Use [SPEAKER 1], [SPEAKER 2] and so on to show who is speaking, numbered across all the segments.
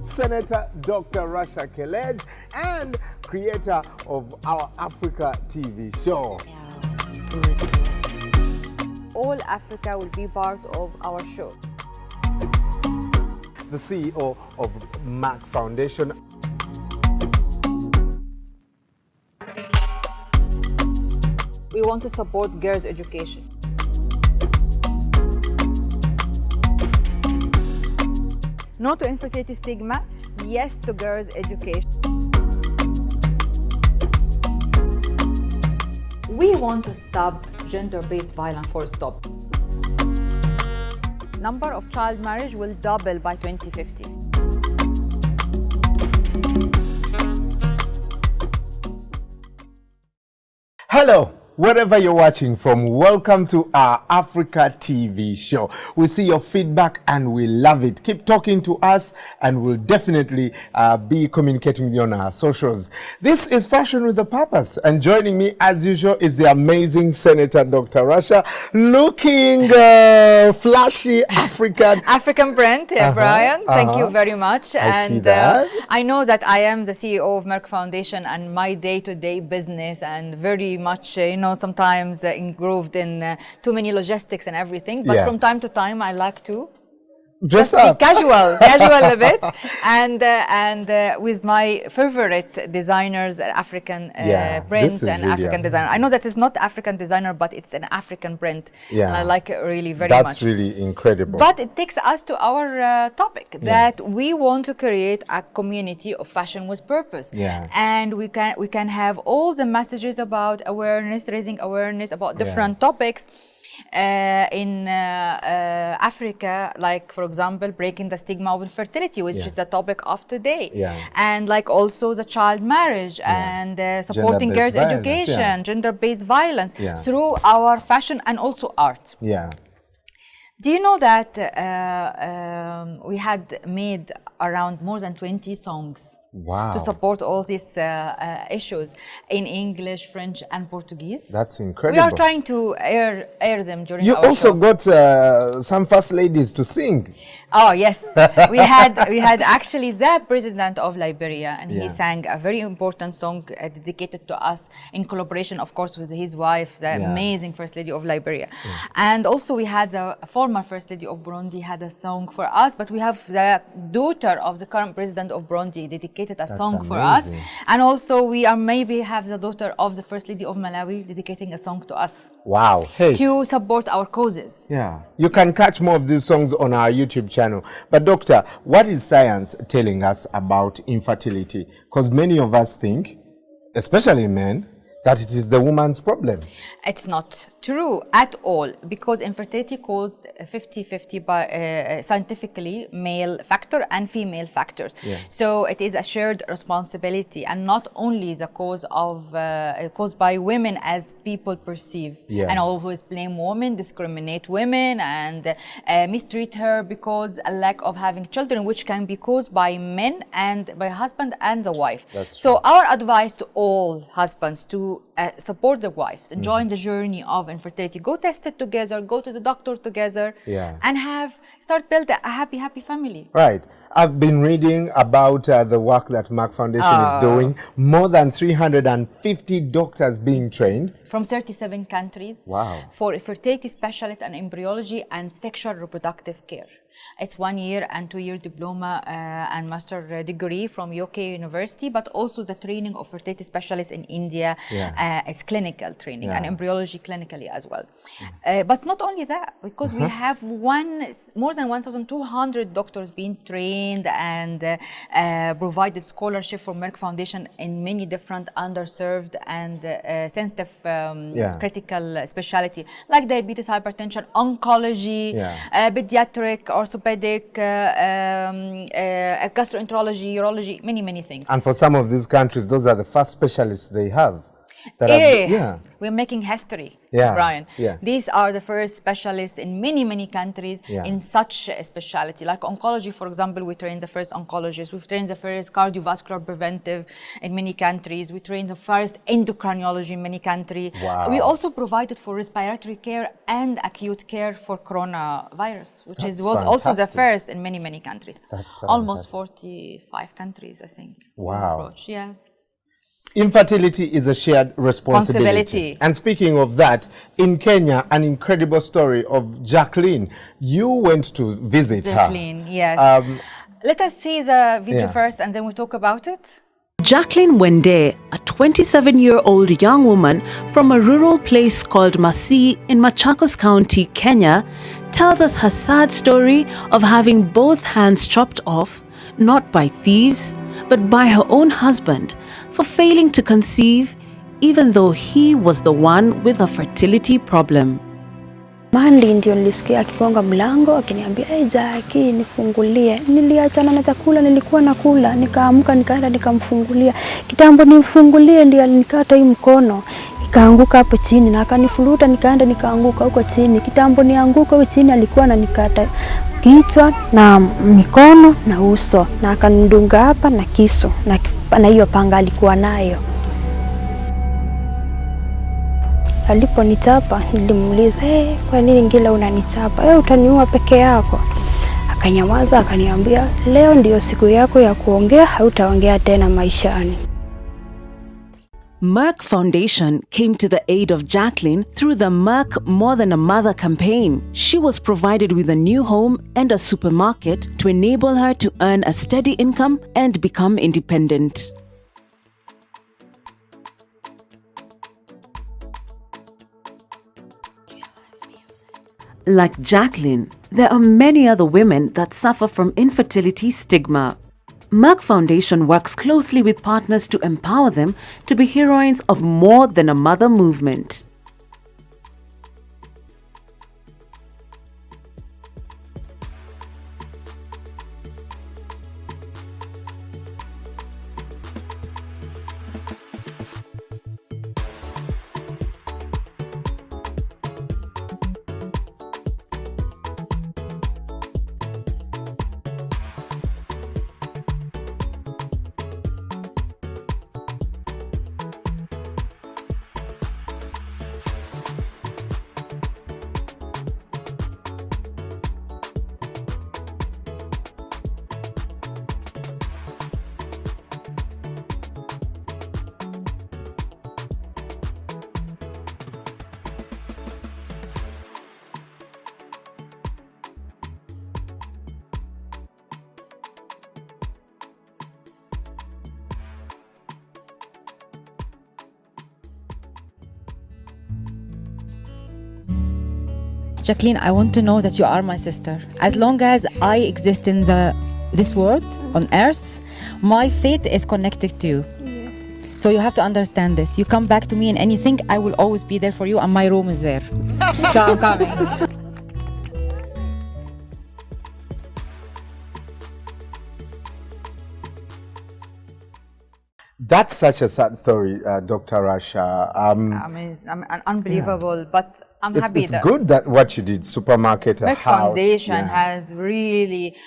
[SPEAKER 1] Senator Dr. Rasha Kelej and creator of our Africa TV show.
[SPEAKER 2] All Africa will be part of our show.
[SPEAKER 1] The CEO of Merck Foundation.
[SPEAKER 2] We want to support girls' education. No to infertility stigma, yes to girls' education. We want to stop gender-based violence, full stop. Number of child marriage will double by 2050.
[SPEAKER 1] Hello, wherever you're watching from, welcome to our Africa TV show. We see your feedback and we love it. Keep talking to us and we'll definitely be communicating with you on our socials. This is Fashion with a Purpose, and joining me as usual is the amazing Senator Dr. Rasha, looking flashy African
[SPEAKER 2] print, Brian. Thank you very much.
[SPEAKER 1] I see that.
[SPEAKER 2] I know that I am the CEO of Merck Foundation, and my day-to-day business and very much, sometimes involved in too many logistics and everything. But from time to time, I like to
[SPEAKER 1] dress up,
[SPEAKER 2] casual a bit, and with my favorite designers, African print and really African designer. I know that it's not African designer, but it's an African print, and I like it really very much.
[SPEAKER 1] That's really incredible.
[SPEAKER 2] But it takes us to our topic that we want to create a community of fashion with purpose, and we can have all the messages about awareness, raising awareness about different topics. In Africa, like for example, breaking the stigma of infertility, which is the topic of today, and like also the child marriage and supporting girls' education, gender-based violence through our fashion and also art. Do you know that we had made around more than 20 songs to support all these issues in English, French, and Portuguese?
[SPEAKER 1] That's incredible.
[SPEAKER 2] We are trying to air them during our show.
[SPEAKER 1] You also got some first ladies to sing.
[SPEAKER 2] Oh yes, we had actually the president of Liberia, and he sang a very important song dedicated to us in collaboration, of course, with his wife, the amazing first lady of Liberia. And also we had the former first lady of Burundi had a song for us, but we have the daughter of the current president of Burundi dedicated a song for us, and also we are maybe have the daughter of the first lady of Malawi dedicating a song to us.
[SPEAKER 1] Wow. Hey.
[SPEAKER 2] To support our causes.
[SPEAKER 1] You can catch more of these songs on our YouTube channel. But doctor, what is science telling us about infertility? Because many of us think, especially men, that it is the woman's problem. It's
[SPEAKER 2] not true at all, because infertility caused 50-50 by scientifically male factor and female factors. So it is a shared responsibility, and not only the cause of caused by women as people perceive, and always blame women, discriminate women, and mistreat her because a lack of having children, which can be caused by men and by husband and the wife. So our advice to all husbands to support their wives and join the journey of infertility. Go test it together, go to the doctor together, and start building a happy family.
[SPEAKER 1] Right. I've been reading about the work that Merck Foundation is doing. More than 350 doctors being trained.
[SPEAKER 2] From 37 countries.
[SPEAKER 1] Wow.
[SPEAKER 2] For fertility specialists and embryology and sexual reproductive care. It's 1 year and 2 year diploma and master degree from UK University, but also the training of fertility specialists in India. It's clinical training and embryology clinically as well. But not only that, because we have more than 1,200 doctors being trained and provided scholarship from Merck Foundation in many different underserved and sensitive critical specialty like diabetes, hypertension, oncology, pediatric, orthopedic, gastroenterology, urology, many things.
[SPEAKER 1] And for some of these countries, those are the first specialists they have.
[SPEAKER 2] We're making history,
[SPEAKER 1] Yeah.
[SPEAKER 2] Brian.
[SPEAKER 1] Yeah.
[SPEAKER 2] These are the first specialists in many countries in such a specialty. Like oncology, for example, we train the first oncologists. We've trained the first cardiovascular preventive in many countries. We trained the first endocrinology in many countries.
[SPEAKER 1] Wow.
[SPEAKER 2] We also provided for respiratory care and acute care for coronavirus, which was also the first in many countries.
[SPEAKER 1] That's
[SPEAKER 2] almost 45 countries, I think.
[SPEAKER 1] Wow.
[SPEAKER 2] Yeah.
[SPEAKER 1] Infertility is a shared responsibility. And speaking of that, in Kenya, an incredible story of Jacqueline. You went to visit
[SPEAKER 2] Jacqueline,
[SPEAKER 1] her.
[SPEAKER 2] Yes. Let us see the video first and then we talk about it.
[SPEAKER 3] Jacqueline Wende, a 27-year-old young woman from a rural place called Masii in Machakos County, Kenya, tells us her sad story of having both hands chopped off, not by thieves, but by her own husband, for failing to conceive, even though he was the one with a fertility problem.
[SPEAKER 4] Mandi ndio nilisikia akigonga mlango akiniambia, "Hey Jackie, nifungulie." Niliachana na chakula nilikuwa nakula, nikaamka nikaenda nikamfungulia. Kitambo nimfungulie ndio alinikata hii mkono. Ikaanguka hapo chini na akanifuruta, nikaenda nikaanguka huko chini. Kitambo nianguka huko chini alikuwa ananikata kichwa na mikono na uso na akanidunga hapa na kisu na hiyo panga alikuwa nayo. Aliponichapa nilimuuliza, kwa nini ngila unanichapa? Utaniua peke yako. Akanyamaza akaniambia, leo ndio siku yako ya kuongea, hautaongea tena maishani.
[SPEAKER 3] Merck Foundation came to the aid of Jacqueline through the Merck More Than a Mother campaign. She was provided with a new home and a supermarket to enable her to earn a steady income and become independent. Like Jacqueline, there are many other women that suffer from infertility stigma. Merck Foundation works closely with partners to empower them to be heroines of More Than a Mother movement.
[SPEAKER 2] Jacqueline, I want to know that you are my sister. As long as I exist in this world, on earth, my fate is connected to you.
[SPEAKER 4] Yes.
[SPEAKER 2] So you have to understand this. You come back to me in anything, I will always be there for you, and my room is there. So I'm coming.
[SPEAKER 1] That's such a sad story, Dr. Rasha.
[SPEAKER 2] Unbelievable, but I'm happy
[SPEAKER 1] it's
[SPEAKER 2] that
[SPEAKER 1] good that what you did, supermarket, a
[SPEAKER 2] Merck
[SPEAKER 1] house.
[SPEAKER 2] Foundation has really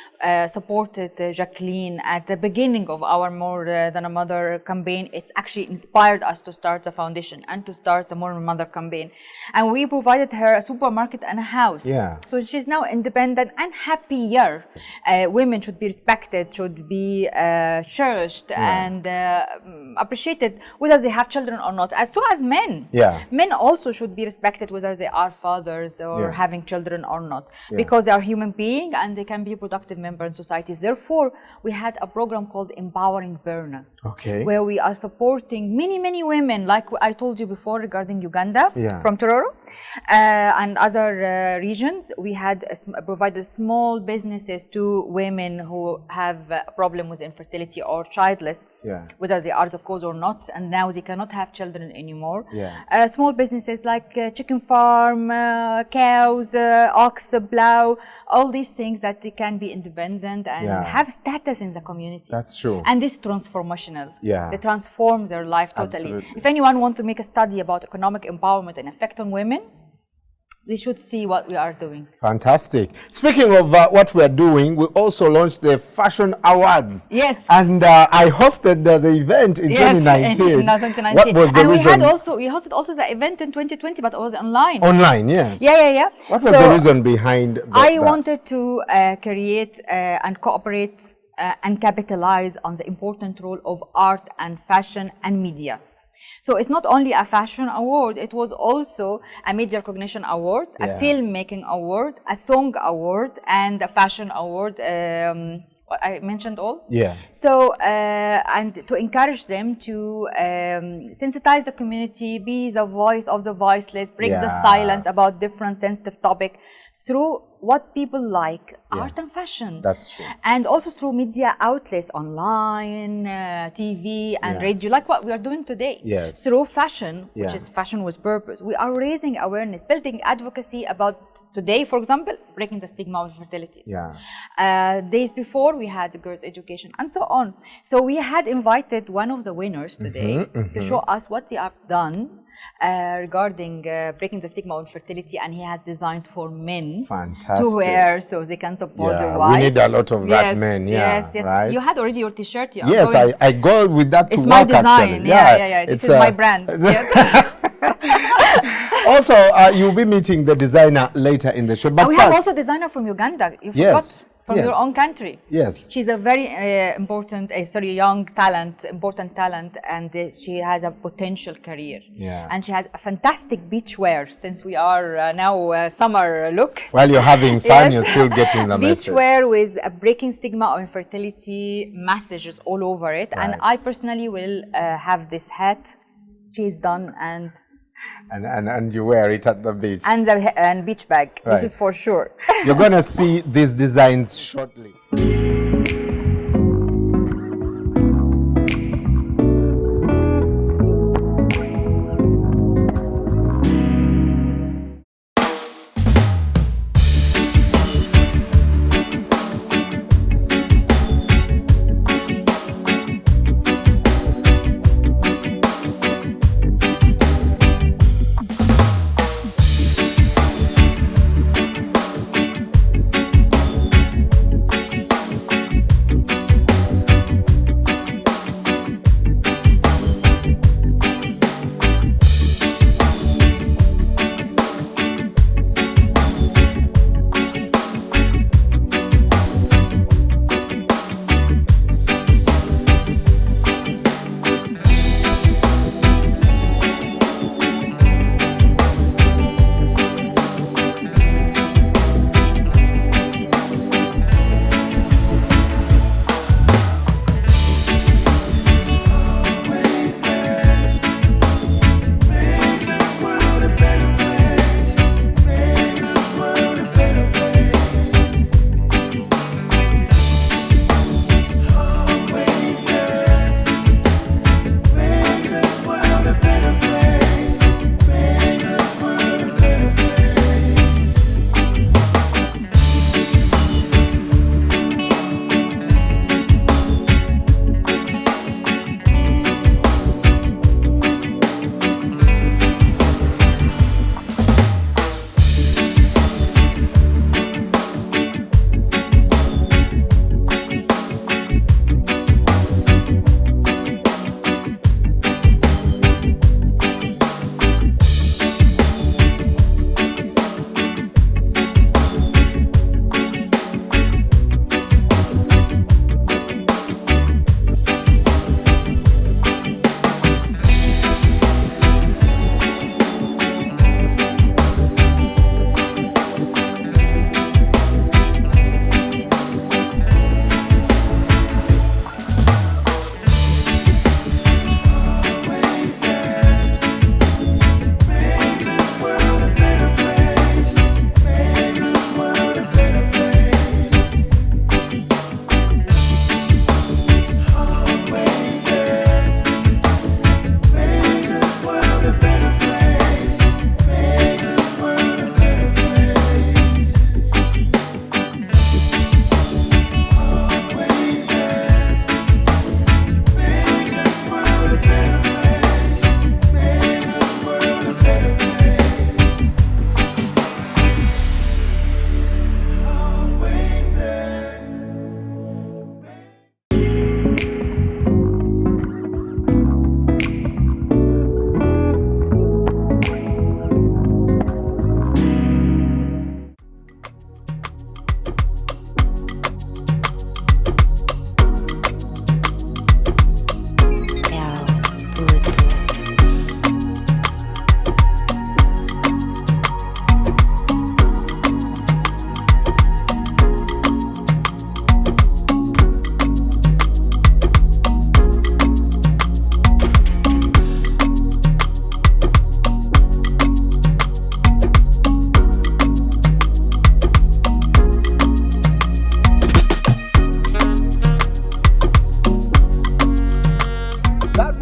[SPEAKER 2] supported Jacqueline at the beginning of our More Than a Mother campaign. It's actually inspired us to start the foundation and to start the More Than a Mother campaign. And we provided her a supermarket and a house.
[SPEAKER 1] Yeah.
[SPEAKER 2] So she's now independent and happier. Women should be respected, should be cherished and appreciated, whether they have children or not. As so as men.
[SPEAKER 1] Yeah.
[SPEAKER 2] Men also should be respected, whether they are fathers or having children or not, because they are human beings and they can be a productive member in society. Therefore, we had a program called Empowering Burna, where we are supporting many women, like I told you before regarding Uganda, from Tororo, and other regions. We had provided small businesses to women who have a problem with infertility or childless. whether they are the cause or not, and now they cannot have children anymore.
[SPEAKER 1] Yeah.
[SPEAKER 2] Small businesses like chicken farm, cows, ox plow, all these things that they can be independent and have status in the community.
[SPEAKER 1] That's true.
[SPEAKER 2] And this is transformational.
[SPEAKER 1] Yeah.
[SPEAKER 2] They transform their life totally.
[SPEAKER 1] Absolutely.
[SPEAKER 2] If anyone wants to make a study about economic empowerment and effect on women, they should see what we are doing.
[SPEAKER 1] Fantastic. Speaking of what we are doing, we also launched the Fashion Awards.
[SPEAKER 2] Yes.
[SPEAKER 1] And I hosted the event in 2019.
[SPEAKER 2] In 2019.
[SPEAKER 1] What was the reason?
[SPEAKER 2] We hosted also the event in 2020, but it was online.
[SPEAKER 1] Online, yes.
[SPEAKER 2] Yeah.
[SPEAKER 1] What was the reason behind that?
[SPEAKER 2] I wanted to create and cooperate and capitalize on the important role of art and fashion and media. So it's not only a fashion award, it was also a media recognition award, a filmmaking award, a song award, and a fashion award. I mentioned all.
[SPEAKER 1] Yeah.
[SPEAKER 2] So, and to encourage them to sensitize the community, be the voice of the voiceless, break the silence about different sensitive topics through what people like, art and fashion.
[SPEAKER 1] That's true.
[SPEAKER 2] And also through media outlets, online, TV and radio, like what we are doing today.
[SPEAKER 1] Yes.
[SPEAKER 2] Through fashion, which is fashion with purpose. We are raising awareness, building advocacy about today, for example, breaking the stigma of infertility.
[SPEAKER 1] Yeah.
[SPEAKER 2] Days before, we had the girls' education and so on. So we had invited one of the winners today to show us what they have done regarding breaking the stigma of infertility, and he has designs for men to wear so they can support their wives.
[SPEAKER 1] We need a lot of that, men.
[SPEAKER 2] Yes.
[SPEAKER 1] Right?
[SPEAKER 2] You had already your t-shirt.
[SPEAKER 1] Yes, I go with that to
[SPEAKER 2] it's
[SPEAKER 1] work.
[SPEAKER 2] My design.
[SPEAKER 1] Actually.
[SPEAKER 2] Yeah. This is my brand.
[SPEAKER 1] Also, you'll be meeting the designer later in the show. But
[SPEAKER 2] we have also a designer from Uganda. You forgot. From your own country.
[SPEAKER 1] Yes.
[SPEAKER 2] She's a very important important talent, and she has a potential career.
[SPEAKER 1] Yeah.
[SPEAKER 2] And she has a fantastic beachwear, since we are now summer look.
[SPEAKER 1] While you're having fun, you're still getting the message.
[SPEAKER 2] Beachwear with a breaking stigma of infertility messages all over it.
[SPEAKER 1] Right.
[SPEAKER 2] And I personally will have this hat. She's done
[SPEAKER 1] and you wear it at the beach.
[SPEAKER 2] And beach bag.
[SPEAKER 1] Right.
[SPEAKER 2] This is for sure.
[SPEAKER 1] You're going to see these designs shortly.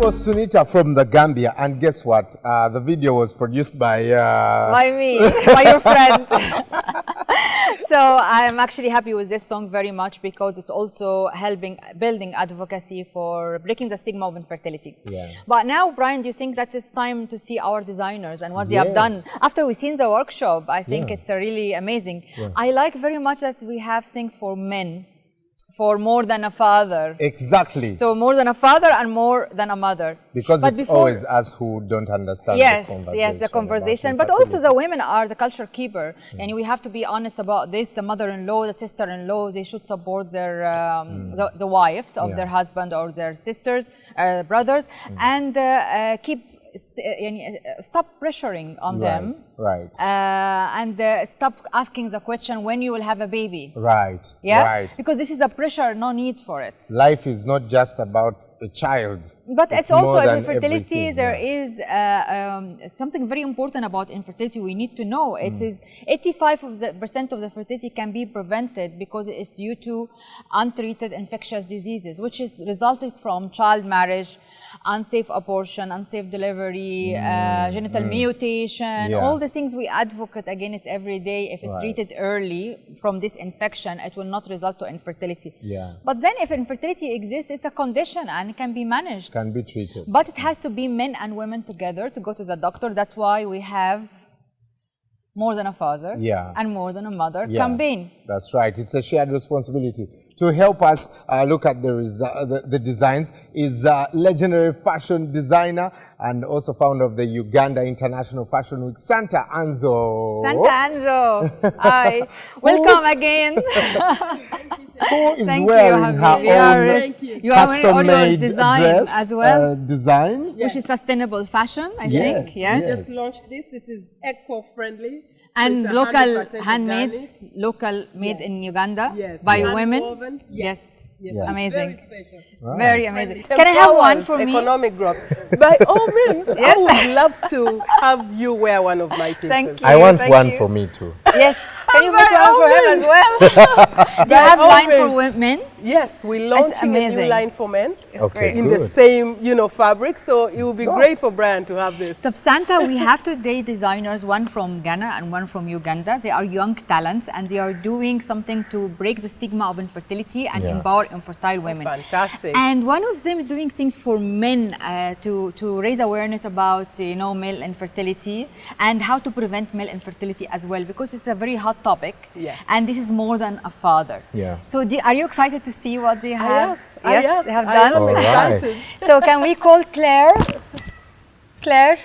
[SPEAKER 1] was Sunita from the Gambia, and guess what? The video was produced by
[SPEAKER 2] me, by your friend. So I'm actually happy with this song very much because it's also helping building advocacy for breaking the stigma of infertility.
[SPEAKER 1] Yeah.
[SPEAKER 2] But now, Brian, do you think that it's time to see our designers and what they have done? After we've seen the workshop, I think it's really amazing. Yeah. I like very much that we have things for men, for more than a father.
[SPEAKER 1] Exactly.
[SPEAKER 2] So more than a father and more than a mother.
[SPEAKER 1] Because it's always us who don't understand the conversation.
[SPEAKER 2] Yes, the conversation. But also the women are the culture keeper. And we have to be honest about this. The mother-in-law, the sister-in-law, they should support their the wives of their husband or their sisters, brothers, and stop pressuring on them.
[SPEAKER 1] Right.
[SPEAKER 2] And stop asking the question when you will have a baby.
[SPEAKER 1] Right.
[SPEAKER 2] Yeah.
[SPEAKER 1] Right.
[SPEAKER 2] Because this is a pressure, no need for it.
[SPEAKER 1] Life is not just about a child.
[SPEAKER 2] But it's also infertility. There is something very important about infertility we need to know. It is 85% of the fertility can be prevented because it is due to untreated infectious diseases, which is resulted from child marriage, unsafe abortion, unsafe delivery, genital mutation, all the things we advocate against every day. If it's treated early from this infection, it will not result to infertility.
[SPEAKER 1] Yeah.
[SPEAKER 2] But then if infertility exists, it's a condition and it can be managed.
[SPEAKER 1] Can be treated.
[SPEAKER 2] But it has to be men and women together to go to the doctor. That's why we have more than a father and more than a mother campaign.
[SPEAKER 1] That's right. It's a shared responsibility. To help us look at the designs is legendary fashion designer and also founder of the Uganda International Fashion Week, Santa Anzo.
[SPEAKER 2] Santa Anzo, hi. Welcome again.
[SPEAKER 1] Who is wearing her own custom-made dress
[SPEAKER 2] as well?
[SPEAKER 1] Design?
[SPEAKER 2] Which is sustainable fashion, I think. Yes.
[SPEAKER 5] We just launched this. This is eco-friendly.
[SPEAKER 2] And so local handmade, local made in Uganda by women. Yes. Amazing. Very amazing. Can I have one for me?
[SPEAKER 5] Economic growth. By all means, I would love to have you wear one of my pieces.
[SPEAKER 2] Thank you.
[SPEAKER 1] I want one for me too.
[SPEAKER 2] Yes. Can you make one for him as well? Do you have line for men?
[SPEAKER 5] Yes, we're launching a new line for men in
[SPEAKER 1] good.
[SPEAKER 5] the same, fabric. So it would be great for Brian to have this.
[SPEAKER 2] So Santa, we have today designers, one from Ghana and one from Uganda. They are young talents and they are doing something to break the stigma of infertility and empower infertile women.
[SPEAKER 5] Fantastic.
[SPEAKER 2] And one of them is doing things for men to raise awareness about male infertility and how to prevent male infertility as well, because it's a very hot topic.
[SPEAKER 5] Yes.
[SPEAKER 2] And this is more than a father.
[SPEAKER 1] Yeah.
[SPEAKER 2] So are you excited to see what they have?
[SPEAKER 5] They have done.
[SPEAKER 1] All right.
[SPEAKER 2] So can we call Claire? Claire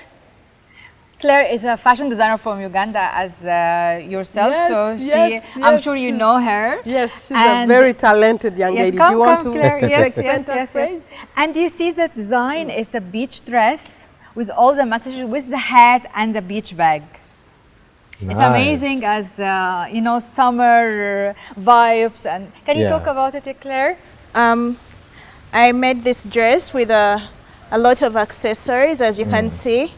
[SPEAKER 2] is a fashion designer from Uganda as yourself. I'm sure you know her.
[SPEAKER 5] Yes, she's a very talented young lady.
[SPEAKER 2] Come,
[SPEAKER 5] do you want
[SPEAKER 2] come,
[SPEAKER 5] to
[SPEAKER 2] Claire. Yes. And you see that design is a beach dress with all the messages, with the hat and the beach bag. Nice. It's amazing as, summer vibes. And can you talk about it, Claire?
[SPEAKER 6] I made this dress with a lot of accessories, as you can see.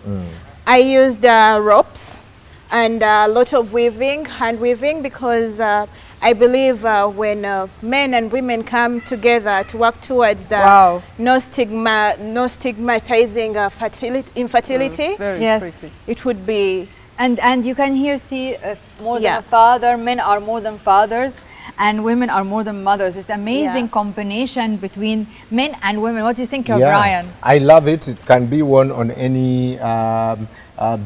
[SPEAKER 6] I used ropes and a lot of weaving, hand weaving, because I believe when men and women come together to work towards the no stigmatizing infertility, it would be.
[SPEAKER 2] And you can here see more than a father, men are more than fathers, and women are more than mothers. It's an amazing combination between men and women. What do you think, Brian?
[SPEAKER 1] I love it. It can be worn on any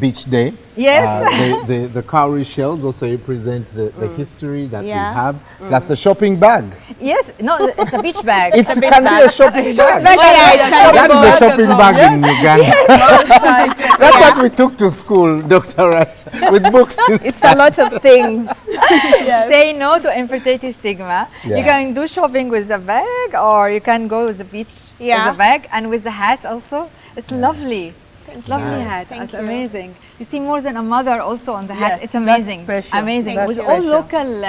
[SPEAKER 1] beach day.
[SPEAKER 2] Yes.
[SPEAKER 1] The cowrie shells also represent the history that we have. That's the shopping bag.
[SPEAKER 2] Yes, no, it's a beach bag.
[SPEAKER 1] It can be a shopping bag. That is a shopping bag in Uganda. That's what we took to school, Dr. Rasha, with books.
[SPEAKER 6] It's a lot of things.
[SPEAKER 2] Say no to infertility stigma. You can do shopping with a bag, or you can go with the beach with a bag and with the hat also. It's lovely. Lovely hat. It's amazing. You see more than a mother also on the hat. It's amazing. Amazing. With all local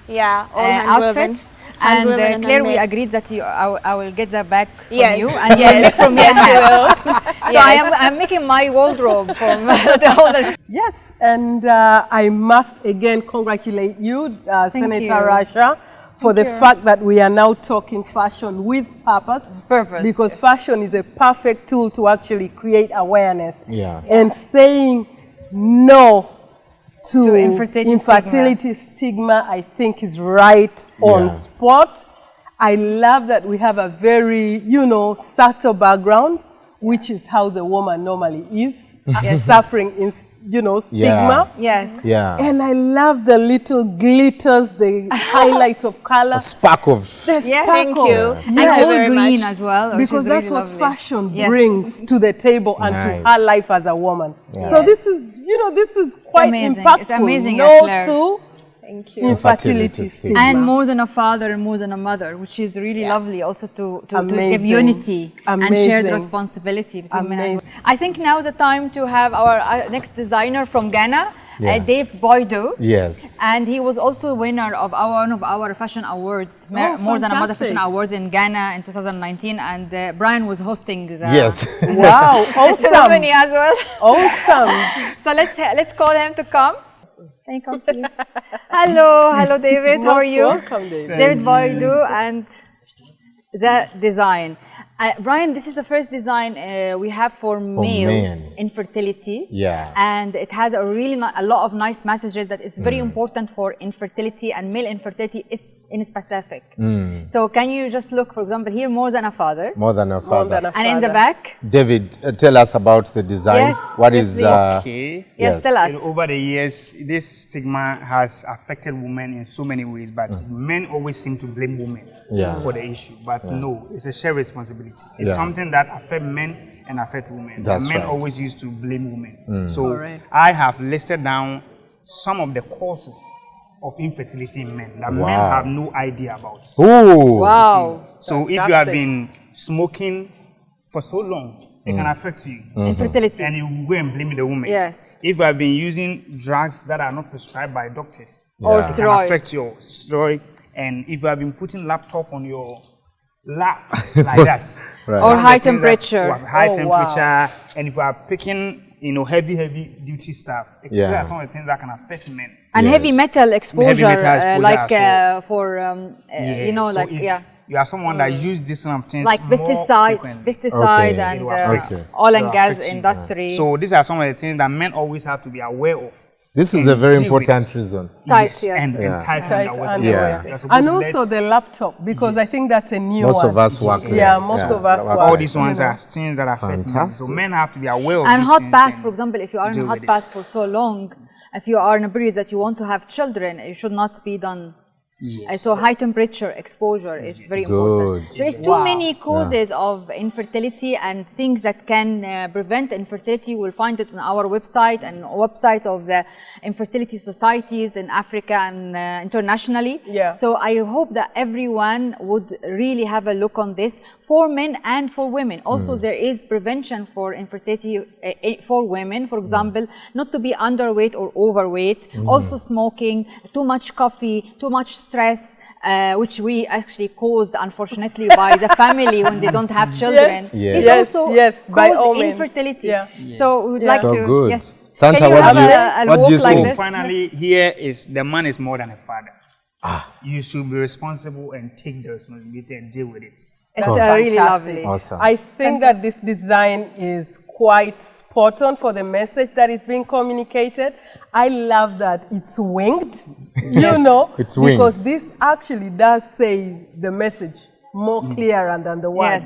[SPEAKER 2] outfits. And Claire, we agreed that I will get the bag from you and you will make from me a hat. So I'm making my wardrobe from the whole.
[SPEAKER 5] Yes, and I must again congratulate you, Senator Rasha, for the fact that we are now talking fashion with purpose. Because fashion is a perfect tool to actually create awareness. And saying no to infertility stigma, I think is right on spot. I love that we have a very, you know, subtle background, which is how the woman normally is, suffering in, you know, stigma. And I love the little glitters, the highlights of color.
[SPEAKER 1] A spark of...
[SPEAKER 6] Thank you.
[SPEAKER 2] And all green as well.
[SPEAKER 5] Because that's
[SPEAKER 2] really
[SPEAKER 5] what
[SPEAKER 2] lovely.
[SPEAKER 5] fashion brings to the table and to her life as a woman. So this is, you know, this is quite impactful.
[SPEAKER 2] It's amazing,
[SPEAKER 5] no to infertility stigma.
[SPEAKER 2] And more than a father and more than a mother, which is really lovely also to give unity and shared responsibility between men and women. I think now the time to have our next designer from Ghana, Dave Boydo. And he was also a winner of one of our fashion awards, more than a mother fashion awards in Ghana in 2019, and Brian was hosting the ceremony as well.
[SPEAKER 5] Awesome.
[SPEAKER 2] So let's call him to come. Can you come, please? Hello, David. How are you?
[SPEAKER 5] Welcome, David.
[SPEAKER 2] David Boydo and the design. Brian, this is the first design we have for male infertility. And it has a really a lot of nice messages that is very important for infertility and male infertility is in specific. So can you just look, for example, here, more than a father.
[SPEAKER 1] More than a father.
[SPEAKER 2] And in the back.
[SPEAKER 1] David, tell us about the design. What is...
[SPEAKER 2] Yes, tell us.
[SPEAKER 7] Over the years, this stigma has affected women in so many ways, but men always seem to blame women for the issue. But no, it's a shared responsibility. It's something that affects men and affects women. Men always used to blame women. So I have listed down some of the causes of infertility in men that men have no idea about. So if you have been smoking for so long, it can affect you.
[SPEAKER 2] Infertility.
[SPEAKER 7] And you go and blame the woman. If you have been using drugs that are not prescribed by doctors,
[SPEAKER 2] or
[SPEAKER 7] it can affect your steroid. And if you have been putting laptop on your lap like that,
[SPEAKER 2] or high temperature.
[SPEAKER 7] High temperature, and if you are picking, you know, heavy duty stuff, those are some of the things that can affect men.
[SPEAKER 2] And heavy metal exposure, like for you know,
[SPEAKER 7] so
[SPEAKER 2] like
[SPEAKER 7] you are someone that use this kind of things
[SPEAKER 2] like pesticide and oil and gas industry.
[SPEAKER 7] So these are some of the things that men always have to be aware of.
[SPEAKER 1] This is a very important reason.
[SPEAKER 7] And
[SPEAKER 5] also the laptop, because I think that's a new
[SPEAKER 1] most
[SPEAKER 5] one.
[SPEAKER 1] of us work there.
[SPEAKER 5] Yeah, most of us work.
[SPEAKER 7] All these ones are things that affect men. So men have to be aware of
[SPEAKER 2] and
[SPEAKER 7] these
[SPEAKER 2] hot
[SPEAKER 7] things.
[SPEAKER 2] baths, for example, if you are in a hot bath for so long, if you are in a period that you want to have children, it should not be done. So high temperature exposure is very important. There is too many causes of infertility and things that can prevent infertility. We'll find it on our website and websites of the infertility societies in Africa and internationally. So I hope that everyone would really have a look on this for men and for women. Also, there is prevention for infertility for women. For example, not to be underweight or overweight. Also smoking, too much coffee, too much stress, which we actually caused, unfortunately, by the family when they don't have children. This also causes infertility. So we would like to...
[SPEAKER 1] Good.
[SPEAKER 2] Santa,
[SPEAKER 1] what do you think?
[SPEAKER 7] So finally, here is the man is more than a father. You should be responsible and take the responsibility and deal with it.
[SPEAKER 2] It's really lovely.
[SPEAKER 1] Awesome.
[SPEAKER 5] I think that this design is quite spot on for the message that is being communicated. I love that it's winged, you know,
[SPEAKER 1] it's winged.
[SPEAKER 5] Because this actually does say the message more clearer than the words.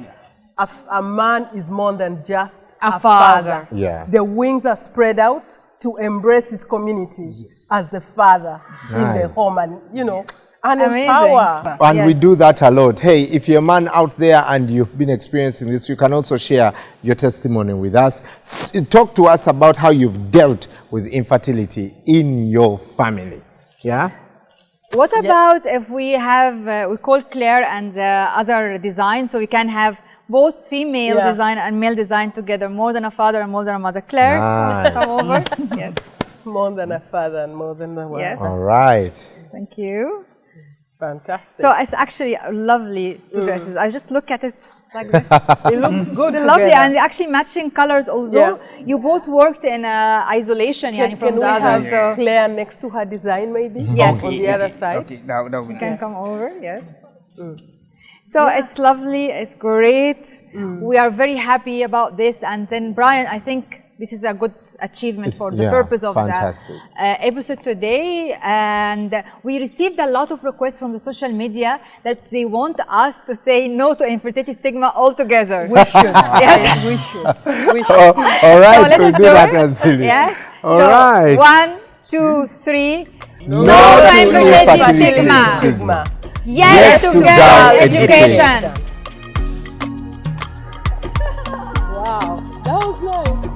[SPEAKER 5] A man is more than just a father. The wings are spread out to embrace his community as the father in the home, and you know, and empower.
[SPEAKER 1] And we do that a lot. Hey, if you're a man out there and you've been experiencing this, you can also share your testimony with us. Talk to us about how you've dealt with infertility in your family.
[SPEAKER 2] What about if we have, we call Claire and other design, so we can have both female design and male design together, more than a father and more than a mother. Claire, come over.
[SPEAKER 5] More than a father and more than a mother.
[SPEAKER 1] All right.
[SPEAKER 2] Thank you.
[SPEAKER 5] Fantastic.
[SPEAKER 2] So it's actually lovely two dresses. I just look at it Like this.
[SPEAKER 5] It looks good.
[SPEAKER 2] It's lovely, and actually matching colors. Although you both worked in isolation, from the others.
[SPEAKER 5] Have Claire next to her design, maybe?
[SPEAKER 2] Yes.
[SPEAKER 5] On the other side.
[SPEAKER 7] Okay, that would be
[SPEAKER 2] You can come over. Yes. So it's lovely. It's great. We are very happy about this. And then Brian, I think this is a good achievement for the purpose of the episode today. And we received a lot of requests from the social media that they want us to say no to infertility stigma altogether.
[SPEAKER 5] We should.
[SPEAKER 2] Yes,
[SPEAKER 5] we should. We should.
[SPEAKER 1] All right,
[SPEAKER 2] so
[SPEAKER 1] we'll do that as well.
[SPEAKER 2] Yes.
[SPEAKER 1] All
[SPEAKER 2] so
[SPEAKER 1] right.
[SPEAKER 2] 1, 2, 3.
[SPEAKER 1] No
[SPEAKER 2] to
[SPEAKER 1] infertility
[SPEAKER 2] infertility
[SPEAKER 1] stigma.
[SPEAKER 2] Yes, to girl education.
[SPEAKER 5] Wow, that was nice.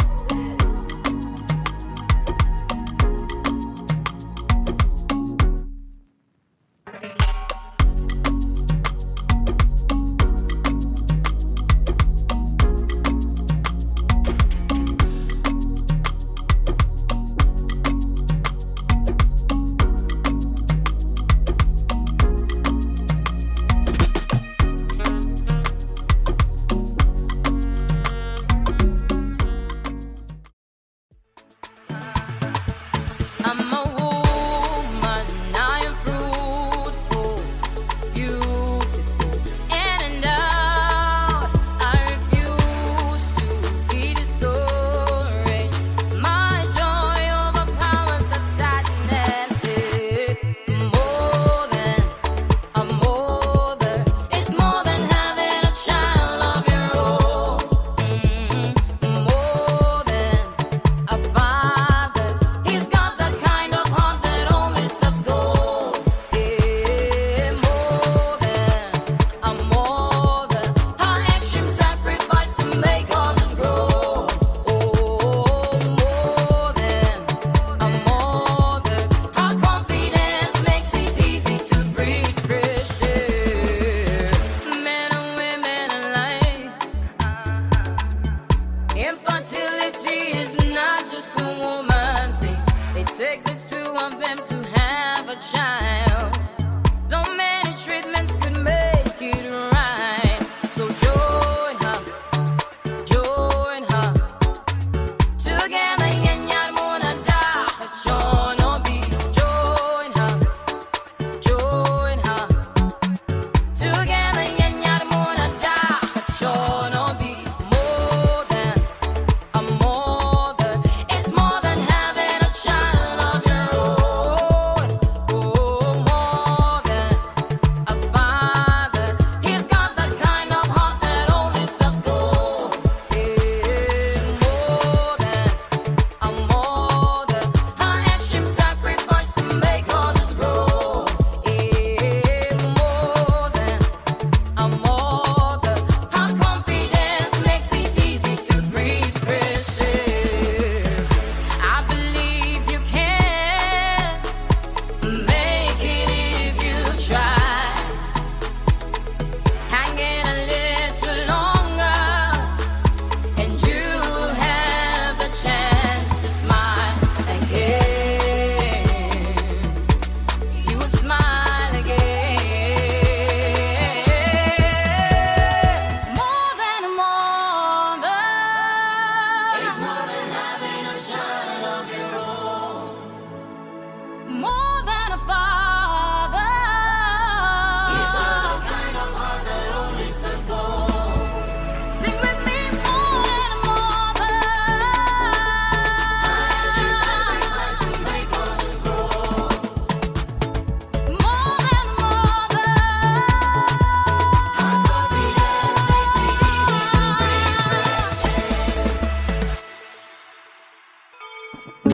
[SPEAKER 8] More